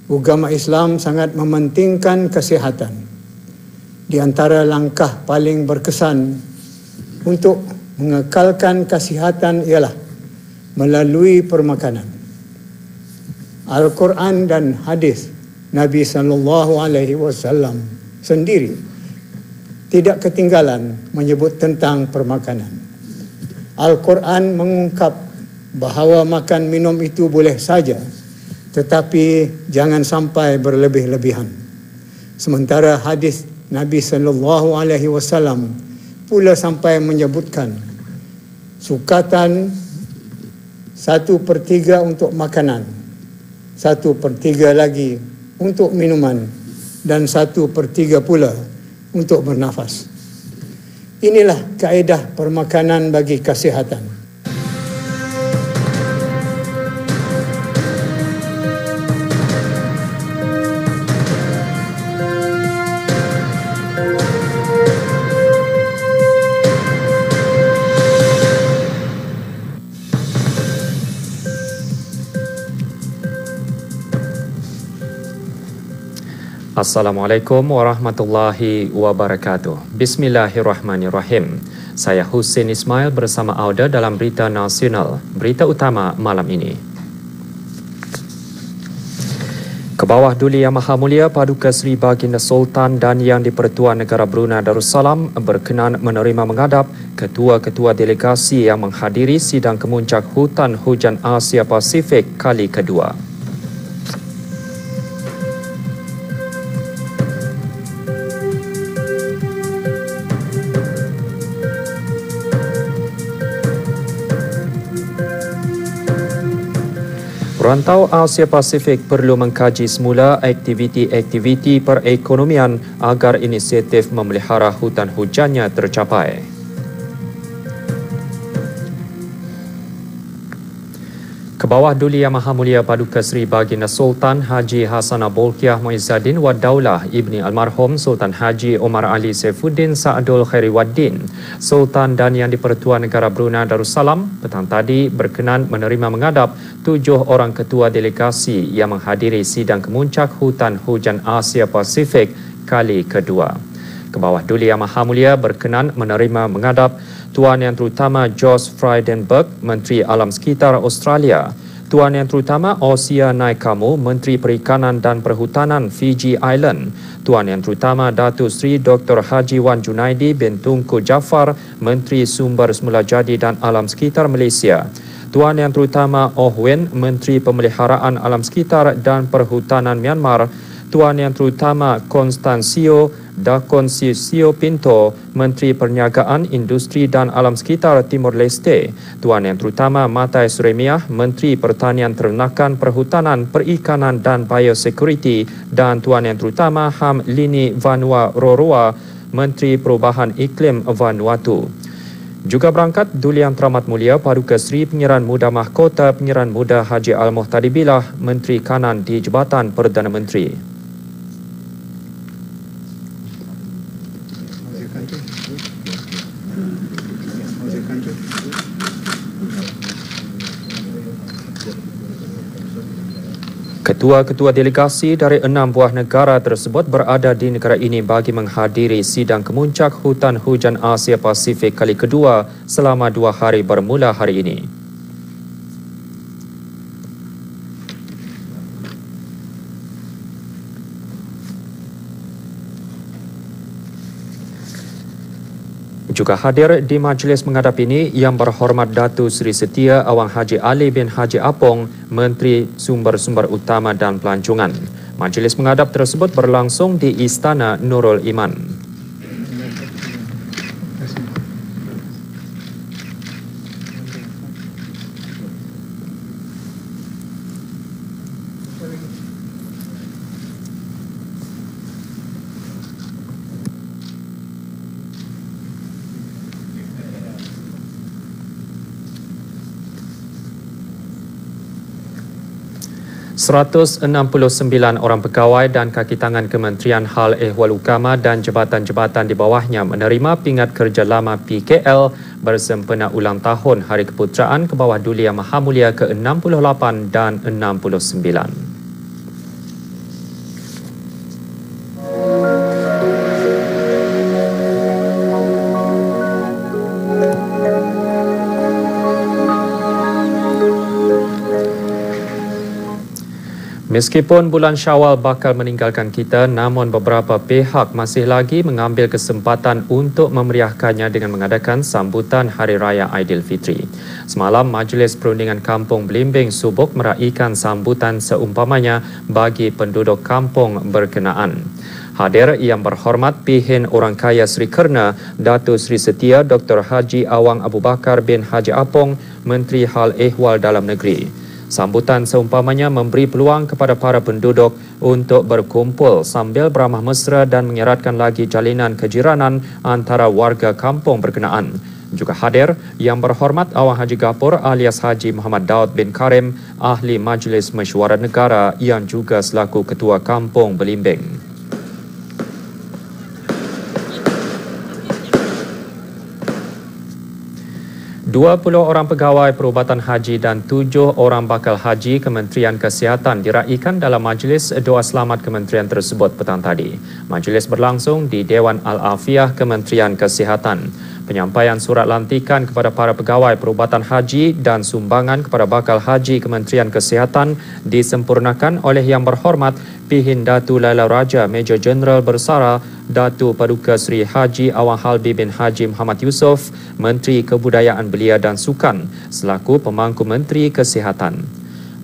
Agama Islam sangat mementingkan kesihatan. Di antara langkah paling berkesan untuk mengekalkan kesihatan ialah melalui permakanan. Al-Quran dan hadis Nabi SAW sendiri tidak ketinggalan menyebut tentang permakanan. Al-Quran mengungkap bahawa makan minum itu boleh saja, tetapi jangan sampai berlebih-lebihan. Sementara hadis Nabi SAW pula sampai menyebutkan sukatan 1/3 untuk makanan, 1/3 lagi untuk minuman, dan 1/3 pula untuk bernafas. Inilah kaedah permakanan bagi kesihatan. Assalamualaikum warahmatullahi wabarakatuh. Bismillahirrahmanirrahim. Saya Hussein Ismail bersama Auda dalam Berita Nasional. Berita utama malam ini. Kebawah Duli Yang Maha Mulia Paduka Seri Baginda Sultan dan Yang di-Pertuan Negara Brunei Darussalam berkenan menerima menghadap ketua-ketua delegasi yang menghadiri sidang kemuncak Hutan Hujan Asia Pasifik kali kedua. Perantau Asia Pasifik perlu mengkaji semula aktiviti-aktiviti perekonomian agar inisiatif memelihara hutan hujannya tercapai. Kebawah Duli Yang Maha Mulia Paduka Seri Baginda Sultan Haji Hasanah Bolkiah Muizzaddin Wad Daulah Ibni Almarhum Sultan Haji Omar Ali Saifuddin Sa'adul Khairiwaddin Sultan dan Yang di-Pertuan Negara Brunei Darussalam petang tadi berkenan menerima menghadap 7 orang ketua delegasi yang menghadiri sidang kemuncak Hutan Hujan Asia Pasifik kali kedua. Kebawah Duli Yang Maha Mulia berkenan menerima menghadap Tuan Yang Terutama George Frydenberg, Menteri Alam Sekitar Australia, Tuan Yang Terutama Ausia Naikamu, Menteri Perikanan dan Perhutanan Fiji Island, Tuan Yang Terutama Datuk Seri Dr. Haji Wan Junaidi bin Tunku Jaafar, Menteri Sumber Semula Jadi dan Alam Sekitar Malaysia, Tuan Yang Terutama Oh Wen, Menteri Pemeliharaan Alam Sekitar dan Perhutanan Myanmar, Tuan Yang Terutama Constancio Da Concisio Pinto, Menteri Perniagaan, Industri dan Alam Sekitar Timor Leste, Tuan Yang Terutama Matai Suremiah, Menteri Pertanian Ternakan, Perhutanan, Perikanan dan Biosecurity, dan Tuan Yang Terutama Ham Lini Vanua Roroa, Menteri Perubahan Iklim Vanuatu. Juga berangkat Duli Yang Teramat Mulia Paduka Seri Pengiran Muda Mahkota Pengiran Muda Haji Al-Muhtadi Billah, Menteri Kanan di Jabatan Perdana Menteri. Ketua-ketua delegasi dari 6 buah negara tersebut berada di negara ini bagi menghadiri sidang kemuncak Hutan Hujan Asia Pasifik kali kedua selama 2 hari bermula hari ini. Juga hadir di majlis menghadap ini Yang Berhormat Datuk Seri Setia Awang Haji Ali bin Haji Apong, Menteri Sumber-Sumber Utama dan Pelancongan. Majlis menghadap tersebut berlangsung di Istana Nurul Iman. ...169 orang pegawai dan kaki tangan Kementerian Hal Ehwal Ukama dan jabatan-jabatan di bawahnya menerima pingat kerja lama PKL bersempena ulang tahun Hari Keputeraan Kebawah Duli Yang Maha Mulia ke-68 dan 69. Meskipun bulan Syawal bakal meninggalkan kita, namun beberapa pihak masih lagi mengambil kesempatan untuk memeriahkannya dengan mengadakan sambutan Hari Raya Aidilfitri. Semalam, Majlis Perundingan Kampung Belimbing Subuk meraihkan sambutan seumpamanya bagi penduduk kampung berkenaan. Hadir Yang Berhormat Pihin Orang Kaya Sri Kerna, Datuk Sri Setia Dr. Haji Awang Abu Bakar bin Haji Apong, Menteri Hal Ehwal Dalam Negeri. Sambutan seumpamanya memberi peluang kepada para penduduk untuk berkumpul sambil beramah mesra dan mengeratkan lagi jalinan kejiranan antara warga kampung berkenaan. Juga hadir Yang Berhormat Awang Haji Gapur alias Haji Muhammad Daud bin Karim, Ahli Majlis Mesyuarat Negara yang juga selaku Ketua Kampung Belimbing. 20 orang pegawai perubatan haji dan 7 orang bakal haji Kementerian Kesihatan diraihkan dalam majlis doa selamat kementerian tersebut petang tadi. Majlis berlangsung di Dewan Al-Afiah Kementerian Kesihatan. Penyampaian surat lantikan kepada para pegawai perubatan haji dan sumbangan kepada bakal haji Kementerian Kesihatan disempurnakan oleh Yang Berhormat Pihin Datu Laila Raja Major Jeneral Bersara Datu Paduka Sri Haji Awang Halbi bin Haji Muhammad Yusof, Menteri Kebudayaan Belia dan Sukan selaku Pemangku Menteri Kesihatan.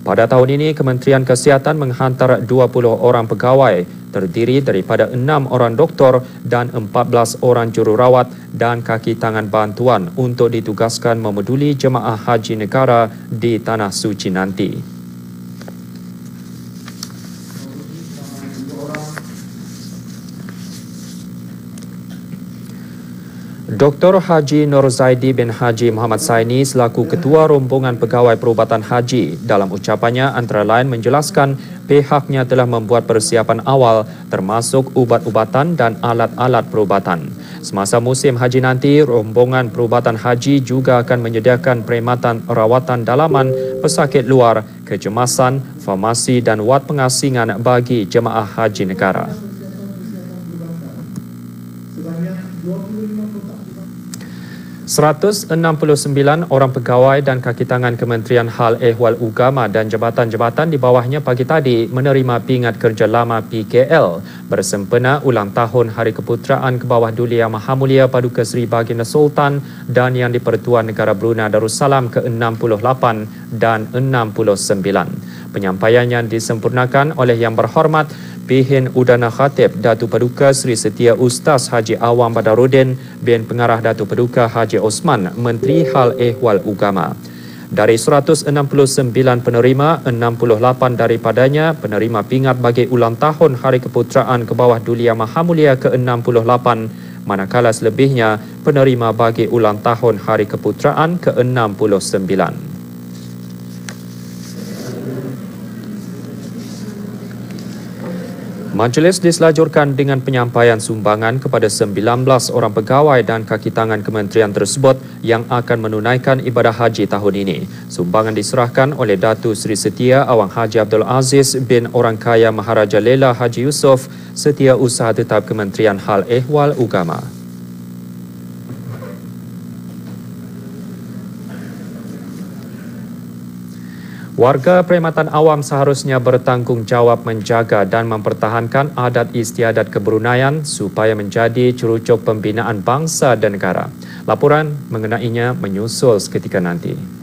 Pada tahun ini, Kementerian Kesihatan menghantar 20 orang pegawai terdiri daripada 6 orang doktor dan 14 orang jururawat dan kaki tangan bantuan untuk ditugaskan memeduli jemaah haji negara di Tanah Suci nanti. Dr. Haji Nur Zaidi bin Haji Muhammad Saini selaku Ketua Rombongan Pegawai Perubatan Haji dalam ucapannya antara lain menjelaskan pihaknya telah membuat persiapan awal termasuk ubat-ubatan dan alat-alat perubatan. Semasa musim haji nanti, rombongan perubatan haji juga akan menyediakan perkhidmatan rawatan dalaman, pesakit luar, kecemasan, farmasi dan wad pengasingan bagi jemaah haji negara. 169 orang pegawai dan kaki tangan Kementerian Hal Ehwal Ugama dan jabatan-jabatan di bawahnya pagi tadi menerima pingat kerja lama PKL bersempena ulang tahun Hari Keputeraan ke bawah Duli Yang Maha Mulia Paduka Seri Baginda Sultan dan Yang di-Pertuan Negara Brunei Darussalam ke-68 dan 69. Penyampaian yang disempurnakan oleh Yang Berhormat Pihin Udana Khatib Datu Paduka Seri Setia Ustaz Haji Awang Badarudin bin Pengarah Datu Paduka Haji Osman, Menteri Hal Ehwal Ugama. Dari 169 penerima, 68 daripadanya penerima pingat bagi ulang tahun Hari Keputeraan ke bawah Duli Yang Maha Mulia ke-68, manakala selebihnya penerima bagi ulang tahun Hari Keputeraan ke-69. Majlis diselajurkan dengan penyampaian sumbangan kepada 19 orang pegawai dan kaki tangan kementerian tersebut yang akan menunaikan ibadah haji tahun ini. Sumbangan diserahkan oleh Datu Seri Setia Awang Haji Abdul Aziz bin Orang Kaya Maharaja Lela Haji Yusof, Setia Usaha Tetap Kementerian Hal Ehwal Ugama. Warga perkhidmatan awam seharusnya bertanggungjawab menjaga dan mempertahankan adat istiadat kebruneian supaya menjadi cerucuk pembinaan bangsa dan negara. Laporan mengenainya menyusul seketika nanti.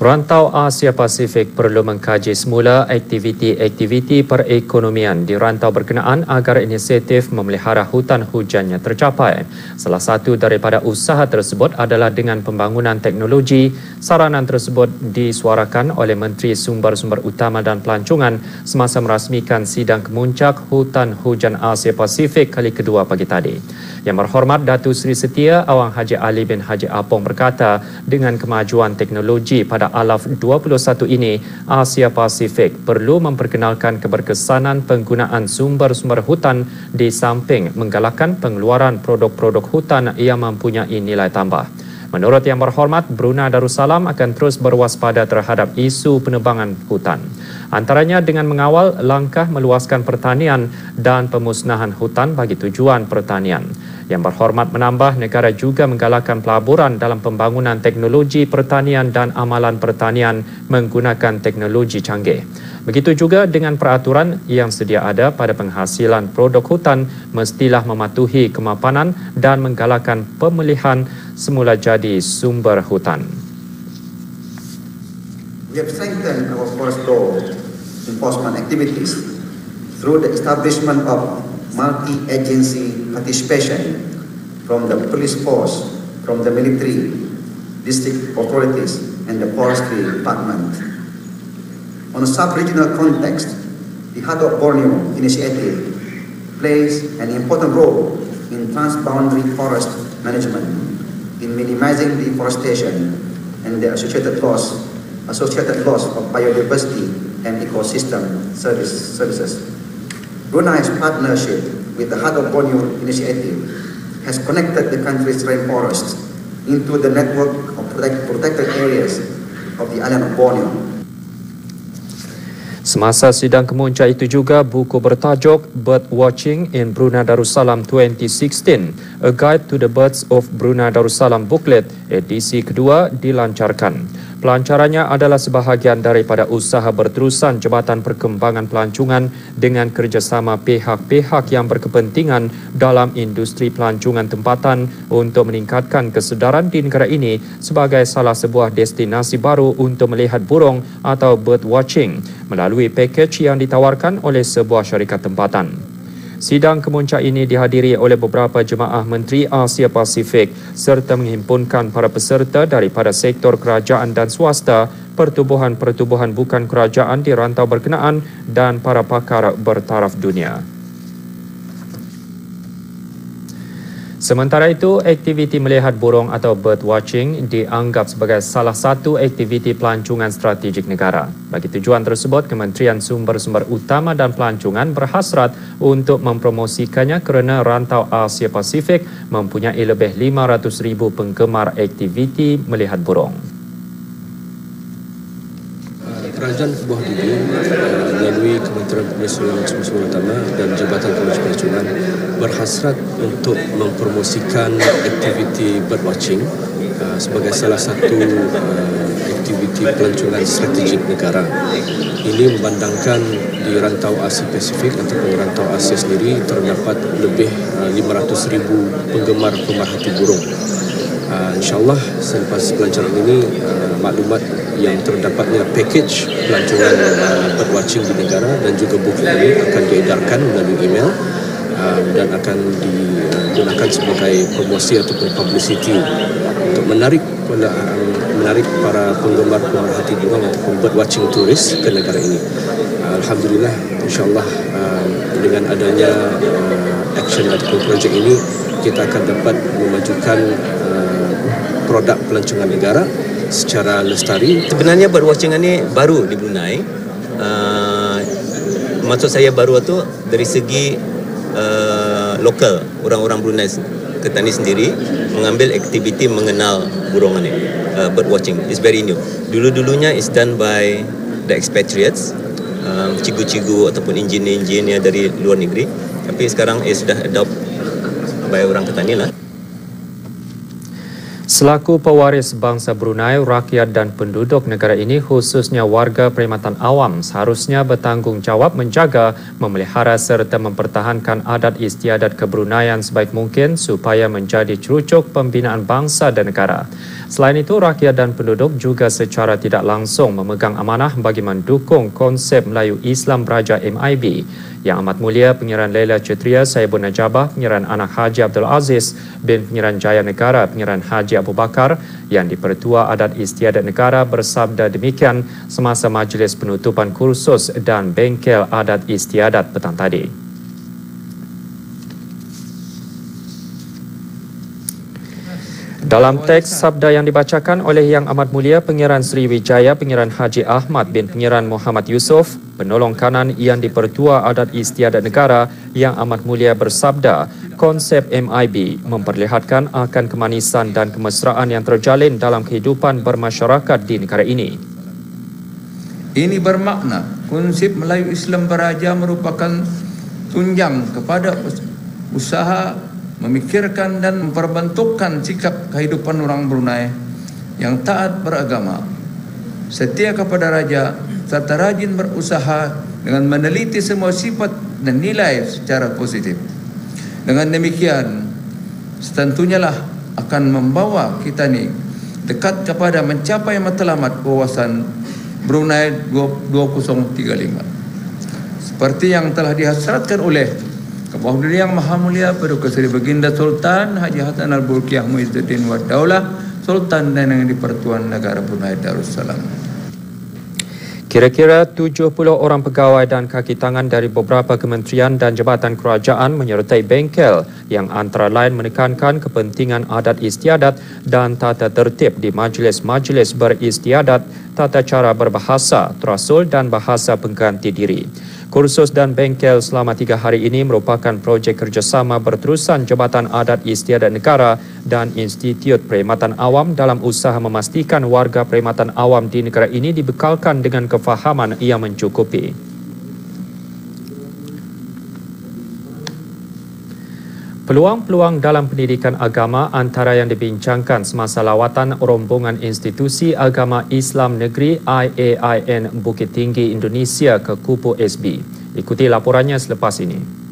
Rantau Asia Pasifik perlu mengkaji semula aktiviti-aktiviti perekonomian di rantau berkenaan agar inisiatif memelihara hutan hujannya tercapai. Salah satu daripada usaha tersebut adalah dengan pembangunan teknologi. Saranan tersebut disuarakan oleh Menteri Sumber-Sumber Utama dan Pelancongan semasa merasmikan sidang kemuncak Hutan Hujan Asia Pasifik kali kedua pagi tadi. Yang Berhormat Datu Seri Setia Awang Haji Ali bin Haji Apong berkata, dengan kemajuan teknologi pada alaf 21 ini, Asia Pasifik perlu memperkenalkan keberkesanan penggunaan sumber-sumber hutan di samping menggalakkan pengeluaran produk-produk hutan yang mempunyai nilai tambah. Menurut Yang Berhormat, Brunei Darussalam akan terus berwaspada terhadap isu penebangan hutan. Antaranya dengan mengawal langkah meluaskan pertanian dan pemusnahan hutan bagi tujuan pertanian. Yang Berhormat menambah, negara juga menggalakkan pelaburan dalam pembangunan teknologi pertanian dan amalan pertanian menggunakan teknologi canggih. Begitu juga dengan peraturan yang sedia ada pada penghasilan produk hutan mestilah mematuhi kemapanan dan menggalakkan pemilihan semula jadi sumber hutan. We have strengthened our forest law enforcement activities through the establishment of multi-agency participation from the police force, from the military, district authorities, and the forestry department. On a sub-regional context, the Heart of Borneo initiative plays an important role in transboundary forest management, in minimizing deforestation and the associated loss of biodiversity and ecosystem services. Brunei's partnership with the Heart of Borneo initiative has connected the country's rainforests into the network of protected areas of the island of Borneo. Semasa sidang kemuncak itu juga, buku bertajuk Bird Watching in Brunei Darussalam 2016, A Guide to the Birds of Brunei Darussalam booklet edisi kedua dilancarkan. Pelancarannya adalah sebahagian daripada usaha berterusan Jabatan Perkembangan Pelancongan dengan kerjasama pihak-pihak yang berkepentingan dalam industri pelancongan tempatan untuk meningkatkan kesedaran di negara ini sebagai salah sebuah destinasi baru untuk melihat burung atau bird watching melalui pakej yang ditawarkan oleh sebuah syarikat tempatan. Sidang kemuncak ini dihadiri oleh beberapa jemaah Menteri Asia Pasifik serta menghimpunkan para peserta daripada sektor kerajaan dan swasta, pertubuhan-pertubuhan bukan kerajaan di rantau berkenaan dan para pakar bertaraf dunia. Sementara itu, aktiviti melihat burung atau bird watching dianggap sebagai salah satu aktiviti pelancongan strategik negara. Bagi tujuan tersebut, Kementerian Sumber-Sumber Utama dan Pelancongan berhasrat untuk mempromosikannya kerana rantau Asia Pasifik mempunyai lebih 500,000 penggemar aktiviti melihat burung. Kerajaan Buah Duri melalui Kementerian Sumber-Sumber Utama dan Jabatan Pelancongan berhasrat untuk mempromosikan aktiviti birdwatching sebagai salah satu aktiviti pelancongan strategik negara. Ini memandangkan di rantau Asia Pasifik ataupun rantau Asia sendiri terdapat lebih 500,000 penggemar pemerhati burung. InsyaAllah selepas pelancaran ini maklumat yang terdapatnya pakej pelancongan birdwatching di negara dan juga buku ini akan diedarkan melalui email dan akan digunakan sebagai promosi ataupun publicity untuk menarik para penggemar pemerhati burung ataupun birdwatching turis ke negara ini. Alhamdulillah, insyaAllah dengan adanya action ataupun projek ini kita akan dapat memajukan produk pelancongan negara secara lestari. Sebenarnya birdwatching ini baru di Brunei. Maksud saya baru itu dari segi lokal, orang-orang Brunei Ketani sendiri mengambil aktiviti mengenal burung ini. Birdwatching is very new. Dulu-dulunya is done by the expatriates, cigu-cigu ataupun engineer-engineer dari luar negeri. Tapi sekarang sudah adopt by orang Ketani lah. Selaku pewaris bangsa Brunei, rakyat dan penduduk negara ini khususnya warga perkhidmatan awam seharusnya bertanggungjawab menjaga, memelihara serta mempertahankan adat istiadat kebruneian sebaik mungkin supaya menjadi cerucuk pembinaan bangsa dan negara. Selain itu, rakyat dan penduduk juga secara tidak langsung memegang amanah bagi mendukung konsep Melayu Islam Beraja MIB. Yang Amat Mulia Pengiran Laila Cetria Saibun Najabah, Pengiran Anak Haji Abdul Aziz bin Pengiran Jaya Negara Pengiran Haji Abu Bakar yang di-Pertua Adat Istiadat Negara bersabda demikian semasa majlis penutupan kursus dan bengkel adat istiadat petang tadi. Dalam teks sabda yang dibacakan oleh Yang Amat Mulia Pengiran Sriwijaya Pengiran Haji Ahmad bin Pengiran Muhammad Yusof, penolong kanan yang di-Pertua Adat Istiadat Negara, Yang Amat Mulia bersabda, konsep MIB memperlihatkan akan kemanisan dan kemesraan yang terjalin dalam kehidupan bermasyarakat di negara ini. Ini bermakna konsep Melayu Islam Beraja merupakan tunjang kepada usaha memikirkan dan memperbentukkan sikap kehidupan orang Brunei yang taat beragama, setia kepada raja, serta rajin berusaha dengan meneliti semua sifat dan nilai secara positif. Dengan demikian, setentunya lah akan membawa kita ni dekat kepada mencapai matlamat wawasan Brunei 2035. Seperti yang telah dihasratkan oleh Kebawah Duli Yang Maha Mulia Paduka Seri Baginda Sultan Haji Hasanal Bolkiah Muizzuddin Waddaulah Sultan dan yang di-Pertuan Negara Brunei Darussalam. Kira-kira 70 orang pegawai dan kaki tangan dari beberapa kementerian dan jabatan kerajaan menyertai bengkel yang antara lain menekankan kepentingan adat istiadat dan tata tertib di majlis-majlis beristiadat, tata cara berbahasa, terasul dan bahasa pengganti diri. Kursus dan bengkel selama 3 hari ini merupakan projek kerjasama berterusan Jabatan Adat Istiadat Negara dan Institut Perkhidmatan Awam dalam usaha memastikan warga perkhidmatan awam di negara ini dibekalkan dengan kefahaman yang mencukupi. Peluang-peluang dalam pendidikan agama antara yang dibincangkan semasa lawatan rombongan Institusi Agama Islam Negeri IAIN Bukit Tinggi Indonesia ke Kupu SB. Ikuti laporannya selepas ini.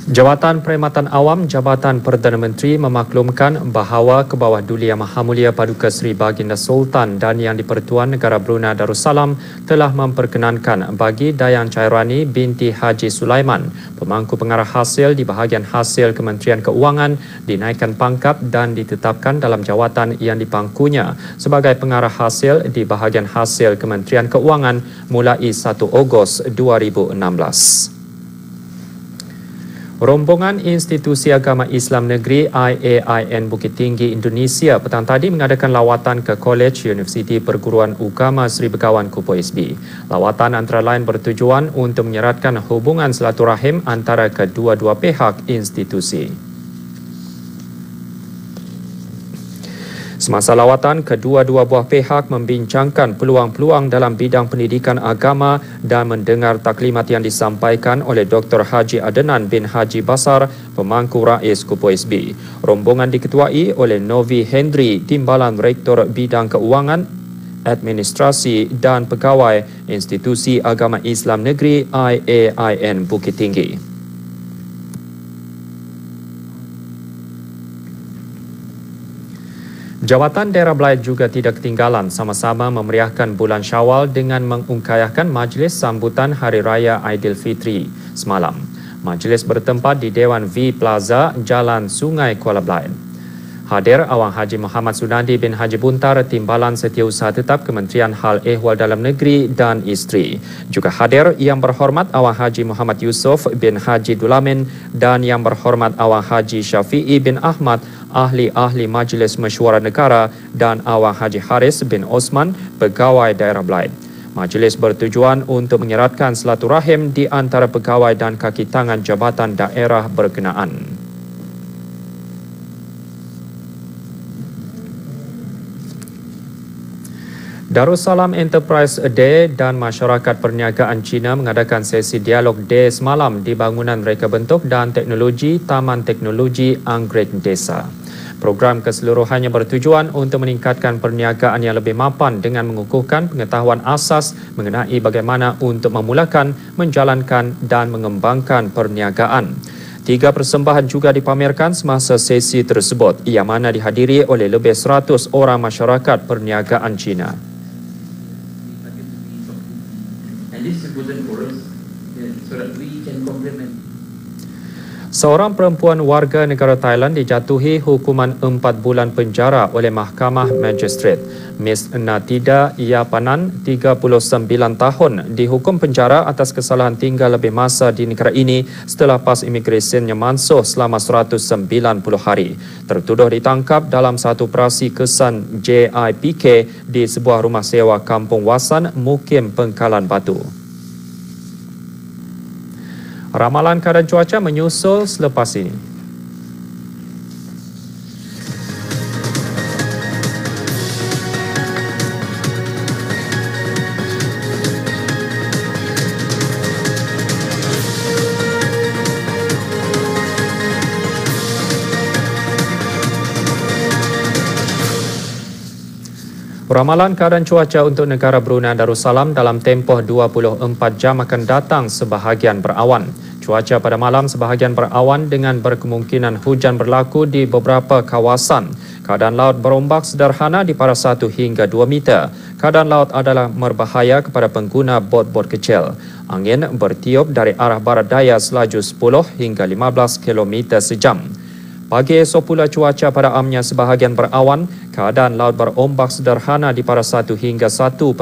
Jabatan Perkhidmatan Awam Jabatan Perdana Menteri memaklumkan bahawa Kebawah Duli Yang Maha Mulia Paduka Seri Baginda Sultan dan Yang di-Pertuan Negara Brunei Darussalam telah memperkenankan bagi Dayang Chairani binti Haji Sulaiman, pemangku pengarah hasil di bahagian hasil Kementerian Keuangan, dinaikkan pangkat dan ditetapkan dalam jawatan yang dipangkunya sebagai pengarah hasil di bahagian hasil Kementerian Keuangan mulai 1 Ogos 2016. Rombongan Institusi Agama Islam Negeri IAIN Bukit Tinggi Indonesia petang tadi mengadakan lawatan ke Kolej Universiti Perguruan Ugama Seri Begawan Kupu SB. Lawatan antara lain bertujuan untuk menyeratkan hubungan silaturahim antara kedua-dua pihak institusi. Semasa lawatan, kedua-dua buah pihak membincangkan peluang-peluang dalam bidang pendidikan agama dan mendengar taklimat yang disampaikan oleh Dr. Haji Adnan bin Haji Basar, pemangku rais Kupu SB. Rombongan diketuai oleh Novi Hendry, Timbalan Rektor Bidang Keuangan, Administrasi dan Pegawai Institusi Agama Islam Negeri IAIN Bukit Tinggi. Jabatan Daerah Belait juga tidak ketinggalan sama-sama memeriahkan bulan Syawal dengan mengungkayahkan majlis sambutan Hari Raya Aidilfitri semalam. Majlis bertempat di Dewan V Plaza, Jalan Sungai Kuala Belait. Hadir Awang Haji Muhammad Sunandi bin Haji Buntar, Timbalan Setiausaha Tetap Kementerian Hal Ehwal Dalam Negeri dan Isteri. Juga hadir Yang Berhormat Awang Haji Muhammad Yusof bin Haji Dulamin dan Yang Berhormat Awang Haji Syafi'i bin Ahmad, ahli-ahli Majlis Mesyuarat Negara, dan Awang Haji Haris bin Osman, Pegawai Daerah Belait. Majlis bertujuan untuk menyeratkan silaturahim di antara pegawai dan kaki tangan jabatan daerah berkenaan. Darussalam Enterprise Day dan Masyarakat Perniagaan Cina mengadakan sesi dialog day semalam di bangunan reka bentuk dan teknologi Taman Teknologi Anggrek Desa. Program keseluruhannya bertujuan untuk meningkatkan perniagaan yang lebih mapan dengan mengukuhkan pengetahuan asas mengenai bagaimana untuk memulakan, menjalankan dan mengembangkan perniagaan. 3 persembahan juga dipamerkan semasa sesi tersebut, yang mana dihadiri oleh lebih 100 orang masyarakat perniagaan Cina. Seorang perempuan warga negara Thailand dijatuhi hukuman 4 bulan penjara oleh Mahkamah Magistrate. Miss Natida Yapanan, 39 tahun, dihukum penjara atas kesalahan tinggal lebih masa di negara ini setelah pas imigresinya mansuh selama 190 hari. Tertuduh ditangkap dalam satu operasi kesan JIPK di sebuah rumah sewa Kampung Wasan, Mukim, Pengkalan Batu. Ramalan keadaan cuaca menyusul selepas ini. Ramalan keadaan cuaca untuk negara Brunei Darussalam dalam tempoh 24 jam akan datang sebahagian berawan. Cuaca pada malam sebahagian berawan dengan berkemungkinan hujan berlaku di beberapa kawasan. Keadaan laut berombak sederhana di paras 1 hingga 2 meter. Keadaan laut adalah berbahaya kepada pengguna bot-bot kecil. Angin bertiup dari arah barat daya selaju 10 hingga 15 km sejam. Pagi esok pula cuaca pada amnya sebahagian berawan, keadaan laut berombak sederhana di paras 1 hingga 1.5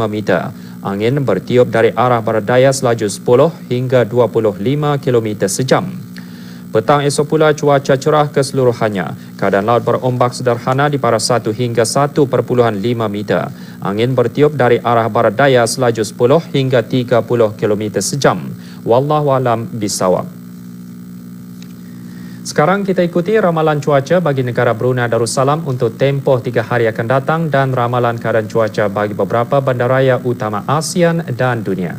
meter. Angin bertiup dari arah barat daya selaju 10 hingga 25 km sejam. Petang esok pula cuaca cerah keseluruhannya. Keadaan laut berombak sederhana di paras 1 hingga 1.5 meter. Angin bertiup dari arah barat daya selaju 10 hingga 30 km sejam. Wallahualam bisawab. Sekarang kita ikuti ramalan cuaca bagi negara Brunei Darussalam untuk tempoh 3 hari akan datang dan ramalan keadaan cuaca bagi beberapa bandaraya utama ASEAN dan dunia.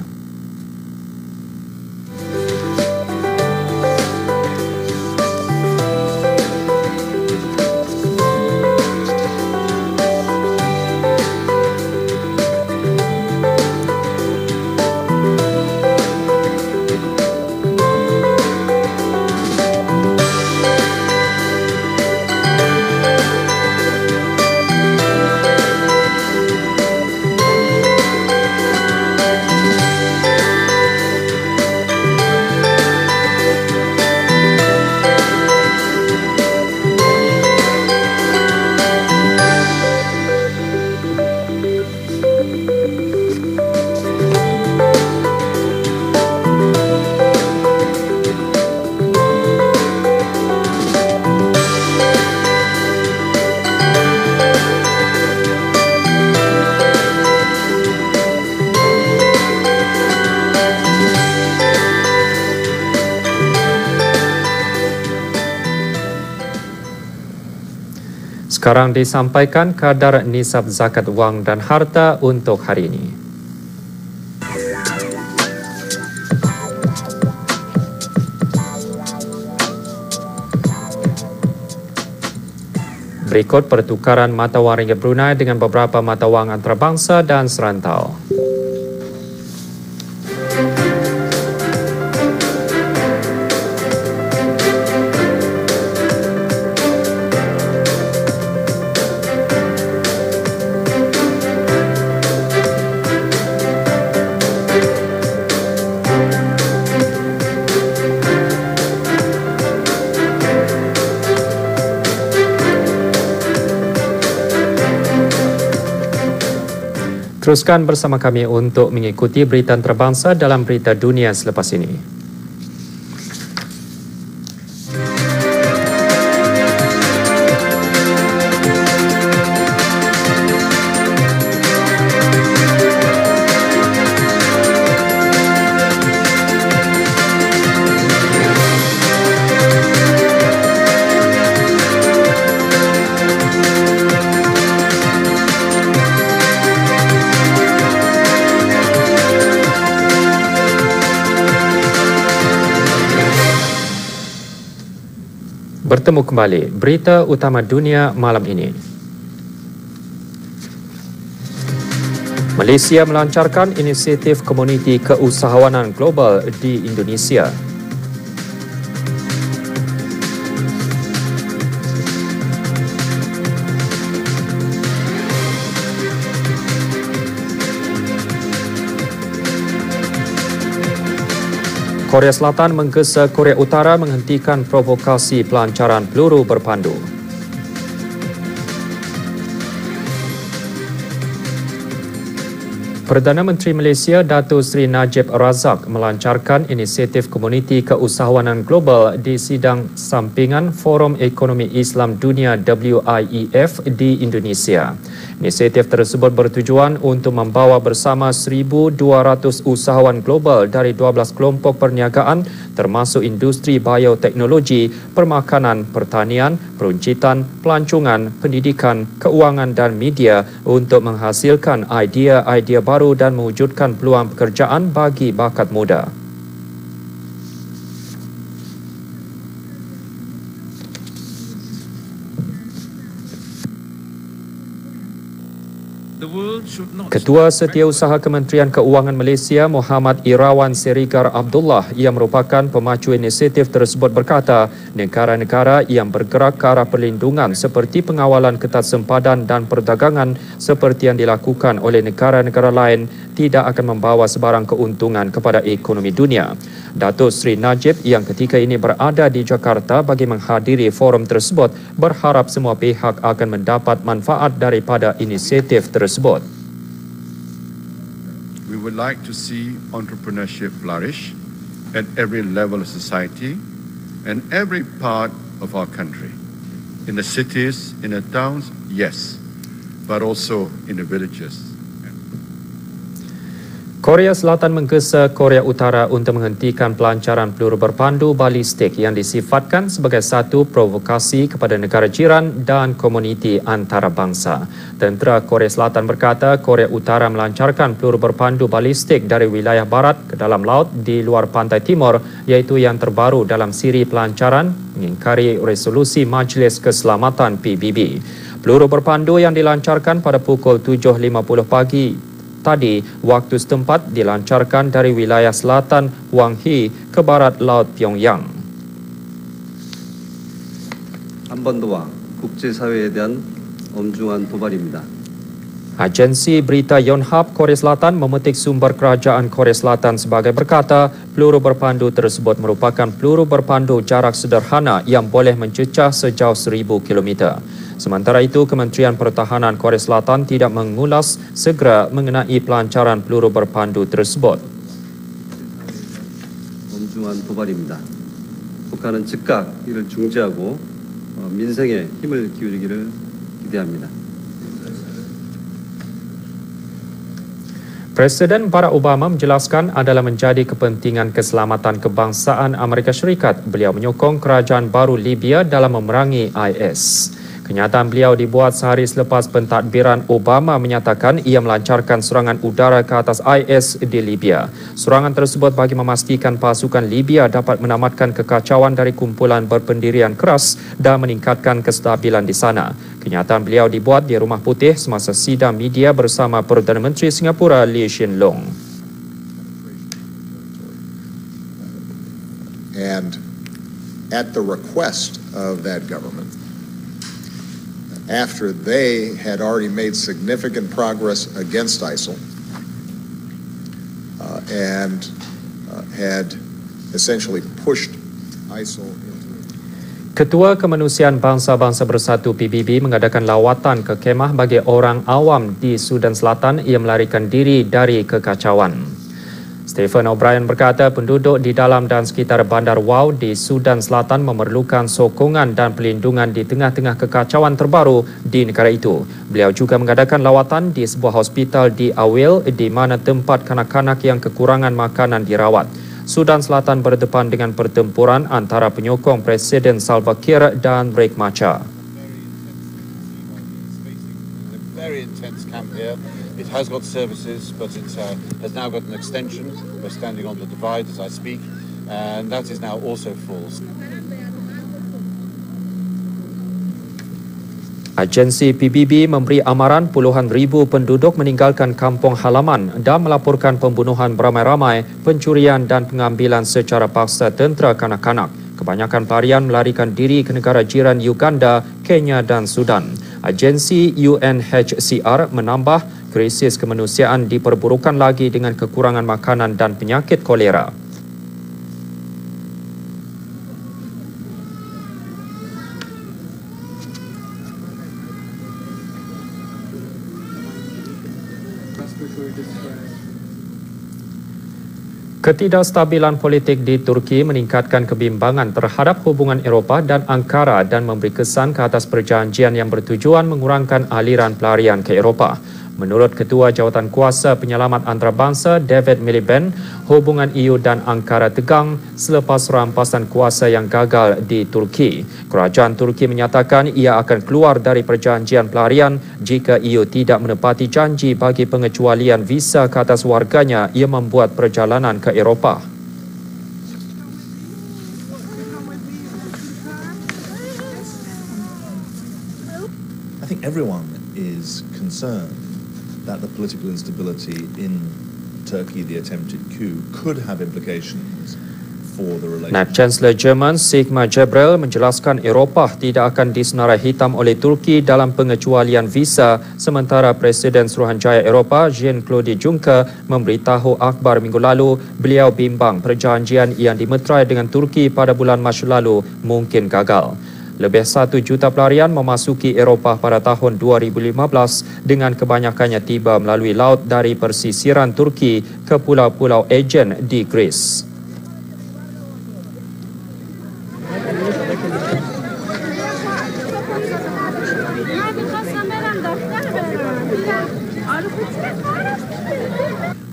Sekarang disampaikan kadar nisab zakat wang dan harta untuk hari ini. Berikut pertukaran mata wang ringgit Brunei dengan beberapa mata wang antarabangsa dan serantau. Teruskan bersama kami untuk mengikuti berita antarabangsa dalam berita dunia selepas ini. Bertemu kembali, berita utama dunia malam ini. Malaysia melancarkan inisiatif komuniti keusahawanan global di Indonesia. Korea Selatan menggesa Korea Utara menghentikan provokasi pelancaran peluru berpandu. Perdana Menteri Malaysia Datuk Seri Najib Razak melancarkan inisiatif komuniti keusahawanan global di sidang sampingan Forum Ekonomi Islam Dunia WIEF di Indonesia. Inisiatif tersebut bertujuan untuk membawa bersama 1,200 usahawan global dari 12 kelompok perniagaan termasuk industri bioteknologi, permakanan, pertanian, peruncitan, pelancongan, pendidikan, keuangan dan media untuk menghasilkan idea-idea baru dan mewujudkan peluang pekerjaan bagi bakat muda. Ketua Setiausaha Kementerian Keuangan Malaysia Muhammad Irawan Serigar Abdullah yang merupakan pemacu inisiatif tersebut berkata, negara-negara yang bergerak ke arah perlindungan seperti pengawalan ketat sempadan dan perdagangan seperti yang dilakukan oleh negara-negara lain tidak akan membawa sebarang keuntungan kepada ekonomi dunia. Datuk Seri Najib yang ketika ini berada di Jakarta bagi menghadiri forum tersebut berharap semua pihak akan mendapat manfaat daripada inisiatif tersebut. We would like to see entrepreneurship flourish at every level of society and every part of our country. In the cities, in the towns, yes, but also in the villages. Korea Selatan menggesa Korea Utara untuk menghentikan pelancaran peluru berpandu balistik yang disifatkan sebagai satu provokasi kepada negara jiran dan komuniti antarabangsa. Tentera Korea Selatan berkata Korea Utara melancarkan peluru berpandu balistik dari wilayah barat ke dalam laut di luar pantai timur, iaitu yang terbaru dalam siri pelancaran mengingkari resolusi Majlis Keselamatan PBB. Peluru berpandu yang dilancarkan pada pukul 7.50 pagi tadi waktu setempat dilancarkan dari wilayah selatan Hwanghae ke barat laut Pyongyang. 한반도와 국제사회에 대한 엄중한 도발입니다. Agensi berita Yonhap Korea Selatan memetik sumber kerajaan Korea Selatan sebagai berkata, peluru berpandu tersebut merupakan peluru berpandu jarak sederhana yang boleh mencecah sejauh 1,000 km. Sementara itu, Kementerian Pertahanan Korea Selatan tidak mengulas segera mengenai pelancaran peluru berpandu tersebut. 엄중한 도발입니다. 북한은 즉각 이를 중지하고 민생에 힘을 기울이기를 기대합니다. Presiden Barack Obama menjelaskan adalah menjadi kepentingan keselamatan kebangsaan Amerika Syarikat. Beliau menyokong kerajaan baru Libya dalam memerangi IS. Kenyataan beliau dibuat sehari selepas pentadbiran Obama menyatakan ia melancarkan serangan udara ke atas IS di Libya. Serangan tersebut bagi memastikan pasukan Libya dapat menamatkan kekacauan dari kumpulan berpendirian keras dan meningkatkan kestabilan di sana. Kenyataan beliau dibuat di Rumah Putih semasa sidang media bersama Perdana Menteri Singapura Lee Hsien Loong. And at the request of that government, after they had already made significant progress against ISIL and had essentially pushed ISIL into... Ketua Kemanusiaan Bangsa-Bangsa Bersatu PBB mengadakan lawatan ke kemah bagi orang awam di Sudan Selatan yang melarikan diri dari kekacauan. Stephen O'Brien berkata penduduk di dalam dan sekitar Bandar Wau di Sudan Selatan memerlukan sokongan dan pelindungan di tengah-tengah kekacauan terbaru di negara itu. Beliau juga mengadakan lawatan di sebuah hospital di Awil di mana tempat kanak-kanak yang kekurangan makanan dirawat. Sudan Selatan berdepan dengan pertempuran antara penyokong Presiden Salva Kiir dan Riek Machar. Very intense camp here. It has got services, but it has now got an extension. We're standing on the divide as I speak, and that is now also full. Agensi PBB memberi amaran puluhan ribu penduduk meninggalkan kampung halaman dan melaporkan pembunuhan beramai-ramai, pencurian dan pengambilan secara paksa tentera kanak-kanak. Kebanyakan pelarian melarikan diri ke negara jiran Uganda, Kenya dan Sudan. Agensi UNHCR menambah krisis kemanusiaan diperburukkan lagi dengan kekurangan makanan dan penyakit kolera. Ketidakstabilan politik di Turki meningkatkan kebimbangan terhadap hubungan Eropah dan Ankara dan memberi kesan ke atas perjanjian yang bertujuan mengurangkan aliran pelarian ke Eropah. Menurut Ketua Jawatan Kuasa Penyelamat Antarabangsa David Miliband, hubungan EU dan Ankara tegang selepas rampasan kuasa yang gagal di Turki. Kerajaan Turki menyatakan ia akan keluar dari perjanjian pelarian jika EU tidak menepati janji bagi pengecualian visa ke atas warganya yang membuat perjalanan ke Eropah. I think everyone is concerned that the political instability in Turkey, the attempted coup, could have implications for the relationship. Naib Chancellor Jerman Sigmar Gabriel menjelaskan Eropah tidak akan disenarai hitam oleh Turki dalam pengecualian visa, sementara Presiden Suruhanjaya Eropah Jean-Claude Juncker memberitahu akhbar minggu lalu beliau bimbang perjanjian yang dimeterai dengan Turki pada bulan Mac lalu mungkin gagal. Lebih 1 juta pelarian memasuki Eropah pada tahun 2015 dengan kebanyakannya tiba melalui laut dari persisiran Turki ke pulau-pulau Aegean di Greece.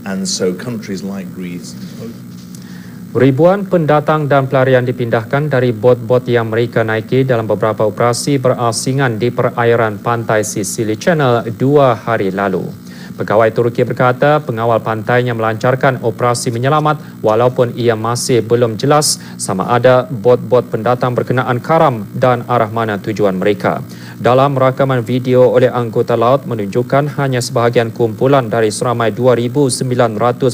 And so countries like Greece. Ribuan pendatang dan pelarian dipindahkan dari bot-bot yang mereka naiki dalam beberapa operasi berasingan di perairan pantai Sicily Channel 2 hari lalu. Pegawai Turki berkata pengawal pantainya melancarkan operasi menyelamat walaupun ia masih belum jelas sama ada bot-bot pendatang berkenaan karam dan arah mana tujuan mereka. Dalam rakaman video oleh anggota laut menunjukkan hanya sebahagian kumpulan dari seramai 2,900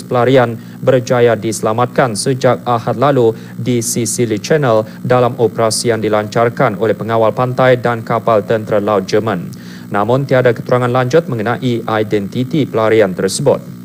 pelarian berjaya diselamatkan sejak Ahad lalu di Sicily Channel dalam operasi yang dilancarkan oleh pengawal pantai dan kapal tentera laut Jerman. Namun tiada keterangan lanjut mengenai identiti pelarian tersebut.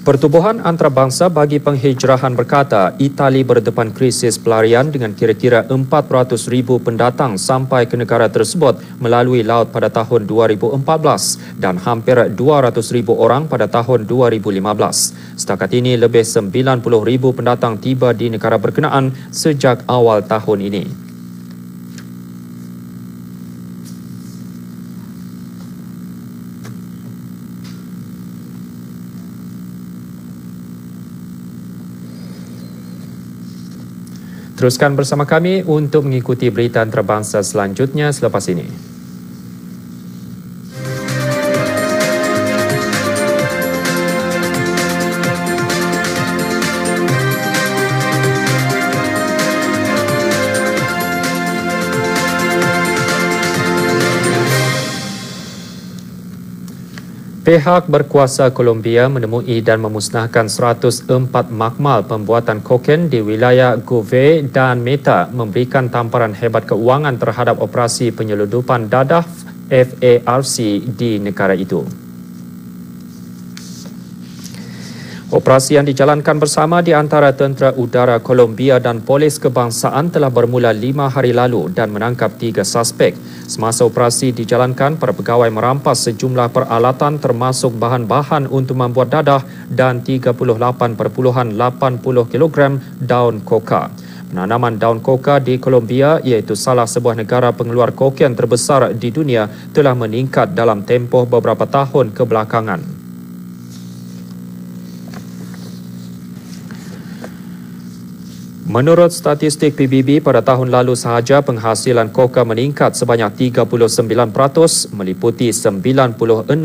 Pertubuhan Antarabangsa bagi Penghijrahan berkata Itali berdepan krisis pelarian dengan kira-kira 400,000 pendatang sampai ke negara tersebut melalui laut pada tahun 2014 dan hampir 200,000 orang pada tahun 2015. Setakat ini lebih 90,000 pendatang tiba di negara berkenaan sejak awal tahun ini. Teruskan bersama kami untuk mengikuti berita antarabangsa selanjutnya selepas ini. Pihak berkuasa Colombia menemui dan memusnahkan 104 makmal pembuatan kokain di wilayah Gove dan Meta memberikan tamparan hebat keuangan terhadap operasi penyeludupan dadah FARC di negara itu. Operasi yang dijalankan bersama di antara Tentera Udara Colombia dan Polis Kebangsaan telah bermula 5 hari lalu dan menangkap 3 suspek. Semasa operasi dijalankan, para pegawai merampas sejumlah peralatan termasuk bahan-bahan untuk membuat dadah dan 38.80 kg daun koka. Penanaman daun koka di Colombia, iaitu salah sebuah negara pengeluar kokain terbesar di dunia, telah meningkat dalam tempoh beberapa tahun kebelakangan. Menurut statistik PBB, pada tahun lalu sahaja penghasilan koka meningkat sebanyak 39%, meliputi 96,000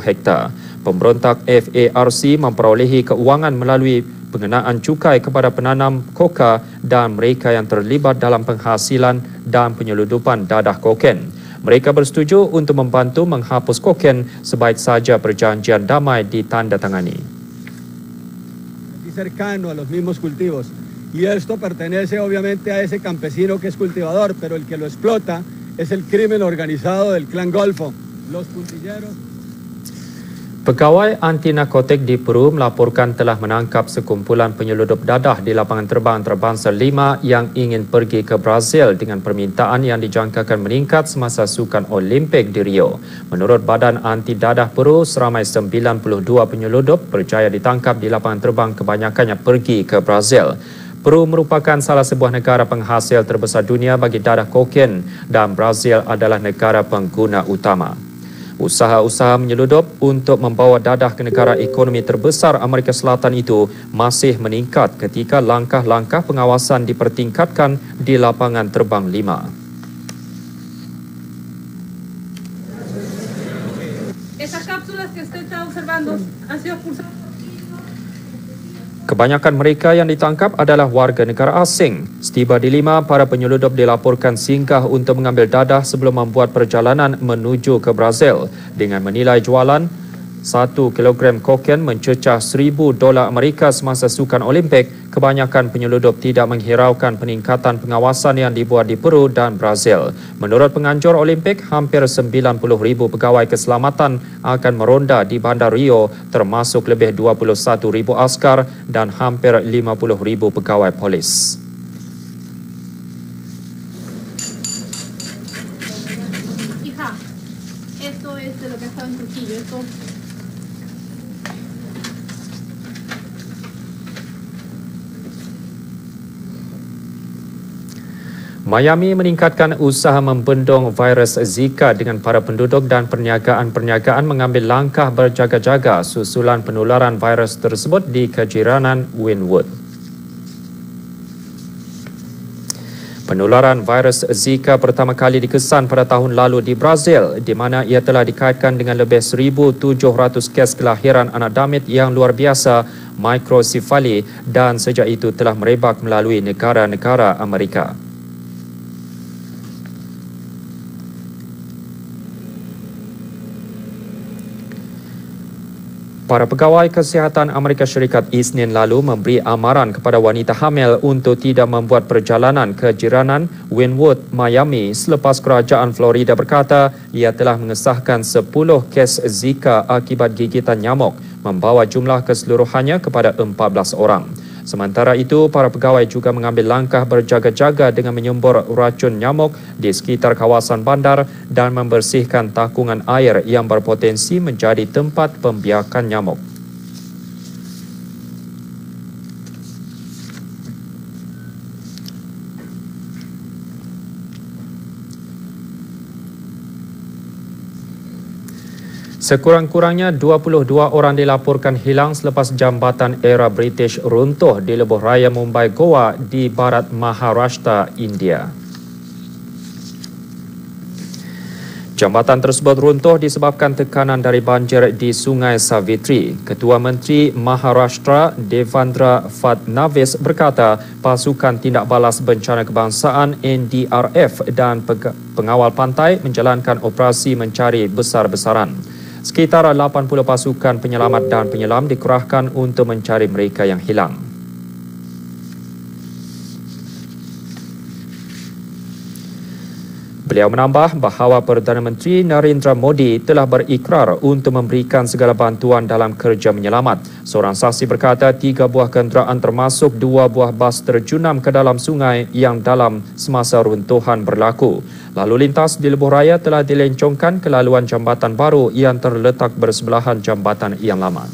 hektar. Pemberontak FARC memperolehi keuangan melalui pengenaan cukai kepada penanam koka dan mereka yang terlibat dalam penghasilan dan penyeludupan dadah kokain. Mereka bersetuju untuk membantu menghapus kokain sebaik saja perjanjian damai ditandatangani. Cercano a los mismos cultivos. Y esto pertenece obviamente a ese campesino que es cultivador, pero el que lo explota es el crimen organizado del clan Golfo, los puntilleros. Pegawai anti-narkotik di Peru melaporkan telah menangkap sekumpulan penyeludup dadah di lapangan terbang antarabangsa 5 yang ingin pergi ke Brazil dengan permintaan yang dijangkakan meningkat semasa Sukan Olimpik di Rio. Menurut Badan Anti-Dadah Peru, seramai 92 penyeludup berjaya ditangkap di lapangan terbang kebanyakannya pergi ke Brazil. Peru merupakan salah sebuah negara penghasil terbesar dunia bagi dadah kokain dan Brazil adalah negara pengguna utama. Usaha-usaha menyeludup untuk membawa dadah ke negara ekonomi terbesar Amerika Selatan itu masih meningkat ketika langkah-langkah pengawasan dipertingkatkan di lapangan terbang 5. Estas cápsulas que usted está observando han sido pulsadas. Kebanyakan mereka yang ditangkap adalah warga negara asing. Setiba di Lima, para penyeludup dilaporkan singgah untuk mengambil dadah sebelum membuat perjalanan menuju ke Brazil dengan menilai jualan 1 kilogram kokain mencecah $1,000 Amerika semasa Sukan Olimpik. Kebanyakan penyeludup tidak menghiraukan peningkatan pengawasan yang dibuat di Peru dan Brazil. Menurut penganjur Olimpik, hampir 90,000 pegawai keselamatan akan meronda di Bandar Rio, termasuk lebih 21,000 askar dan hampir 50,000 pegawai polis. Miami meningkatkan usaha membendung virus Zika dengan para penduduk dan perniagaan mengambil langkah berjaga-jaga susulan penularan virus tersebut di kejiranan Wynwood. Penularan virus Zika pertama kali dikesan pada tahun lalu di Brazil, di mana ia telah dikaitkan dengan lebih 1,700 kes kelahiran anak damit yang luar biasa, microcephaly, dan sejak itu telah merebak melalui negara-negara Amerika. Para pegawai kesihatan Amerika Syarikat Isnin lalu memberi amaran kepada wanita hamil untuk tidak membuat perjalanan ke jiranan Wynwood, Miami selepas kerajaan Florida berkata ia telah mengesahkan 10 kes Zika akibat gigitan nyamuk, membawa jumlah keseluruhannya kepada 14 orang. Sementara itu, para pegawai juga mengambil langkah berjaga-jaga dengan menyembur racun nyamuk di sekitar kawasan bandar dan membersihkan takungan air yang berpotensi menjadi tempat pembiakan nyamuk. Sekurang-kurangnya 22 orang dilaporkan hilang selepas jambatan era British runtuh di lebuh raya Mumbai, Goa di barat Maharashtra, India. Jambatan tersebut runtuh disebabkan tekanan dari banjir di Sungai Savitri. Ketua Menteri Maharashtra Devendra Fadnavis berkata pasukan tindak balas bencana kebangsaan NDRF dan pengawal pantai menjalankan operasi mencari besar-besaran. Sekitar 80 pasukan penyelamat dan penyelam dikerahkan untuk mencari mereka yang hilang. Beliau menambah bahawa Perdana Menteri Narendra Modi telah berikrar untuk memberikan segala bantuan dalam kerja menyelamat. Seorang saksi berkata 3 buah kenderaan termasuk 2 buah bas terjunam ke dalam sungai yang dalam semasa runtuhan berlaku. Lalu lintas di lebuh raya telah dilencongkan ke laluan jambatan baru yang terletak bersebelahan jambatan yang lama.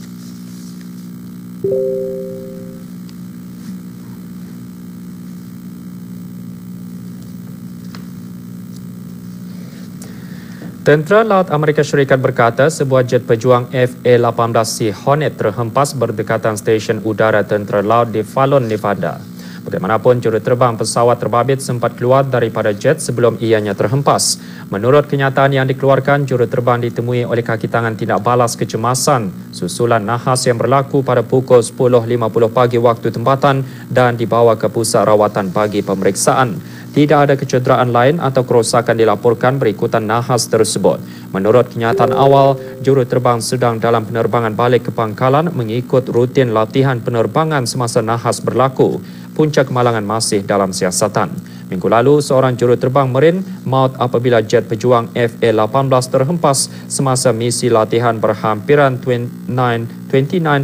Tentera Laut Amerika Syarikat berkata sebuah jet pejuang FA-18C Hornet terhempas berdekatan stesen udara Tentera Laut di Fallon, Nevada. Bagaimanapun, juruterbang pesawat terbabit sempat keluar daripada jet sebelum ianya terhempas. Menurut kenyataan yang dikeluarkan, juruterbang ditemui oleh kaki tangan tindak balas kecemasan susulan nahas yang berlaku pada pukul 10.50 pagi waktu tempatan dan dibawa ke pusat rawatan bagi pemeriksaan. Tidak ada kecederaan lain atau kerosakan dilaporkan berikutan nahas tersebut. Menurut kenyataan awal, juruterbang sedang dalam penerbangan balik ke pangkalan mengikut rutin latihan penerbangan semasa nahas berlaku. Punca kemalangan masih dalam siasatan. Minggu lalu, seorang juruterbang Marine maut apabila jet pejuang FA-18 terhempas semasa misi latihan berhampiran 29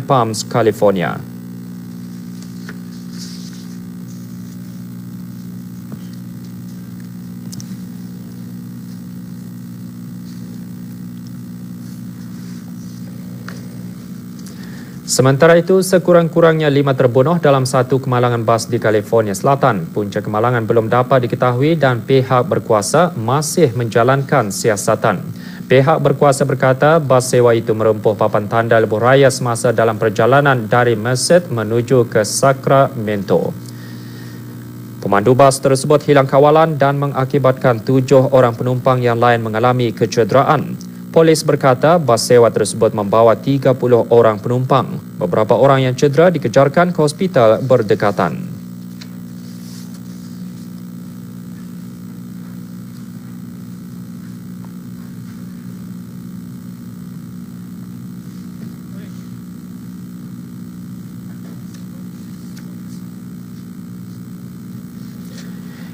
Palms, California. Sementara itu, sekurang-kurangnya 5 terbunuh dalam satu kemalangan bas di California Selatan. Punca kemalangan belum dapat diketahui dan pihak berkuasa masih menjalankan siasatan. Pihak berkuasa berkata bas sewa itu merempuh papan tanda lebuh raya semasa dalam perjalanan dari Merced menuju ke Sacramento. Pemandu bas tersebut hilang kawalan dan mengakibatkan 7 orang penumpang yang lain mengalami kecederaan. Polis berkata bas sewa tersebut membawa 30 orang penumpang. Beberapa orang yang cedera dikejarkan ke hospital berdekatan.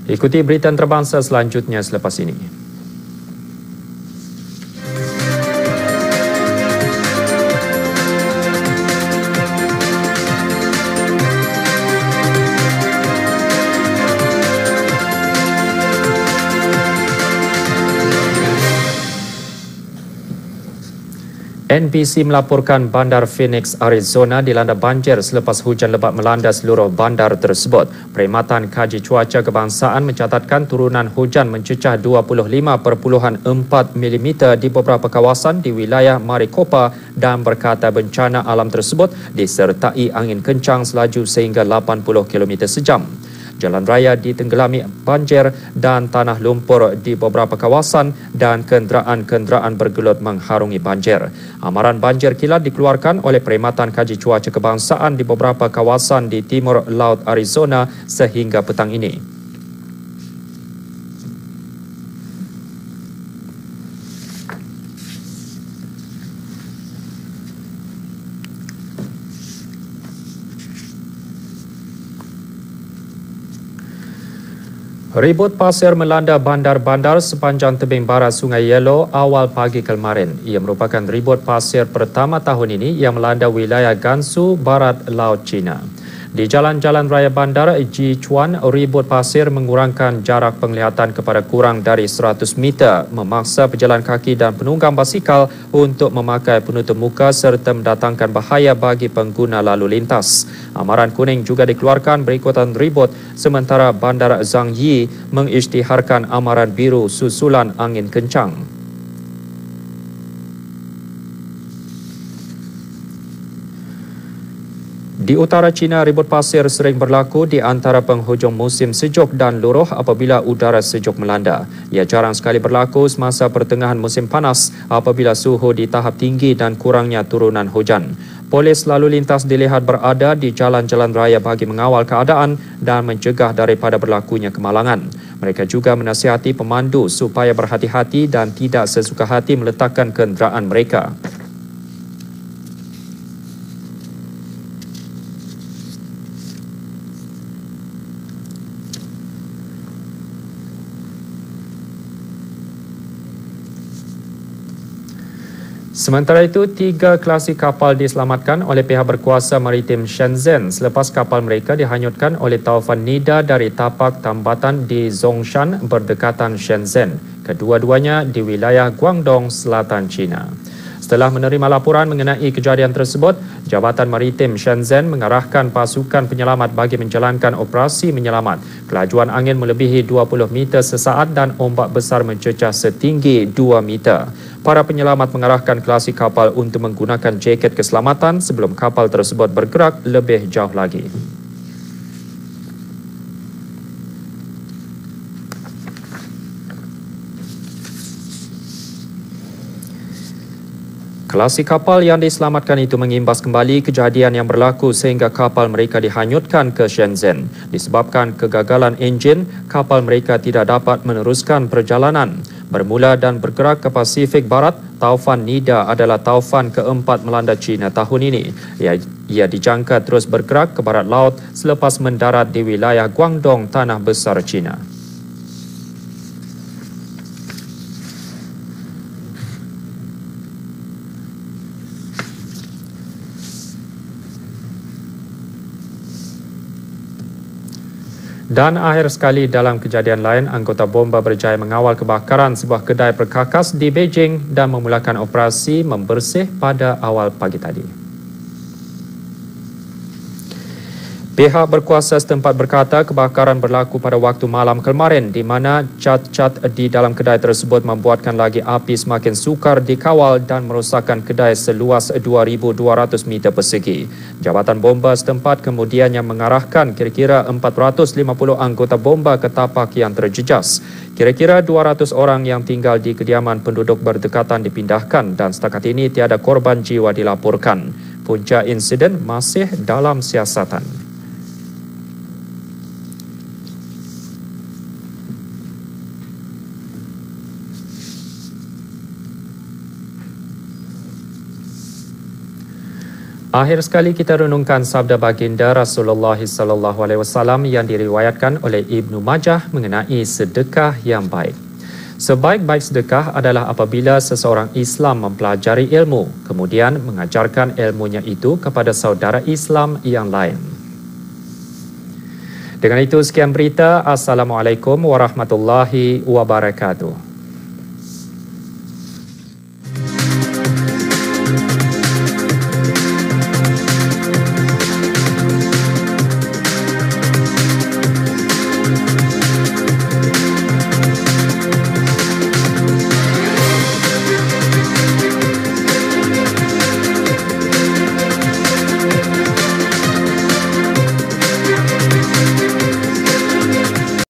Ikuti berita antarabangsa selanjutnya selepas ini. NBC melaporkan bandar Phoenix, Arizona dilanda banjir selepas hujan lebat melanda seluruh bandar tersebut. Perkhidmatan Kaji Cuaca Kebangsaan mencatatkan turunan hujan mencecah 25.4 mm di beberapa kawasan di wilayah Maricopa dan berkata bencana alam tersebut disertai angin kencang selaju sehingga 80 km sejam. Jalan raya ditenggelami banjir dan tanah lumpur di beberapa kawasan dan kenderaan-kenderaan bergelut mengharungi banjir. Amaran banjir kilat dikeluarkan oleh Perkhidmatan Kaji Cuaca Kebangsaan di beberapa kawasan di timur laut Arizona sehingga petang ini. Ribut pasir melanda bandar-bandar sepanjang tebing barat Sungai Yellow awal pagi kemarin. Ia merupakan ribut pasir pertama tahun ini yang melanda wilayah Gansu, barat Laut China. Di jalan-jalan raya bandar Jichuan, ribut pasir mengurangkan jarak penglihatan kepada kurang dari 100 meter, memaksa pejalan kaki dan penunggang basikal untuk memakai penutup muka serta mendatangkan bahaya bagi pengguna lalu lintas. Amaran kuning juga dikeluarkan berikutan ribut, sementara bandar Zhangyi mengisytiharkan amaran biru susulan angin kencang. Di utara China, ribut pasir sering berlaku di antara penghujung musim sejuk dan luruh apabila udara sejuk melanda. Ia jarang sekali berlaku semasa pertengahan musim panas apabila suhu di tahap tinggi dan kurangnya turunan hujan. Polis lalu lintas dilihat berada di jalan-jalan raya bagi mengawal keadaan dan mencegah daripada berlakunya kemalangan. Mereka juga menasihati pemandu supaya berhati-hati dan tidak sesuka hati meletakkan kenderaan mereka. Sementara itu, 3 klasik kapal diselamatkan oleh pihak berkuasa maritim Shenzhen selepas kapal mereka dihanyutkan oleh taufan Nida dari tapak tambatan di Zhongshan berdekatan Shenzhen. Kedua-duanya di wilayah Guangdong, selatan China. Setelah menerima laporan mengenai kejadian tersebut, Jabatan Maritim Shenzhen mengarahkan pasukan penyelamat bagi menjalankan operasi menyelamat. Kelajuan angin melebihi 20 meter sesaat dan ombak besar mencecah setinggi 2 meter. Para penyelamat mengarahkan klasik kapal untuk menggunakan jaket keselamatan sebelum kapal tersebut bergerak lebih jauh lagi. Klasik kapal yang diselamatkan itu mengimbas kembali kejadian yang berlaku sehingga kapal mereka dihanyutkan ke Shenzhen. Disebabkan kegagalan enjin, kapal mereka tidak dapat meneruskan perjalanan. Bermula dan bergerak ke Pasifik Barat, taufan Nida adalah taufan keempat melanda China tahun ini. Ia dijangka terus bergerak ke barat laut selepas mendarat di wilayah Guangdong, tanah besar China. Dan akhir sekali dalam kejadian lain, anggota bomba berjaya mengawal kebakaran sebuah kedai perkakas di Beijing dan memulakan operasi membersih pada awal pagi tadi. Pihak berkuasa setempat berkata kebakaran berlaku pada waktu malam kemarin di mana cat-cat di dalam kedai tersebut membuatkan lagi api semakin sukar dikawal dan merosakkan kedai seluas 2,200 meter persegi. Jabatan bomba setempat kemudiannya mengarahkan kira-kira 450 anggota bomba ke tapak yang terjejas. Kira-kira 200 orang yang tinggal di kediaman penduduk berdekatan dipindahkan dan setakat ini tiada korban jiwa dilaporkan. Punca insiden masih dalam siasatan. Akhir sekali kita renungkan sabda baginda Rasulullah SAW yang diriwayatkan oleh Ibnu Majah mengenai sedekah yang baik. Sebaik-baik sedekah adalah apabila seseorang Islam mempelajari ilmu, kemudian mengajarkan ilmunya itu kepada saudara Islam yang lain. Dengan itu sekian berita. Assalamualaikum warahmatullahi wabarakatuh.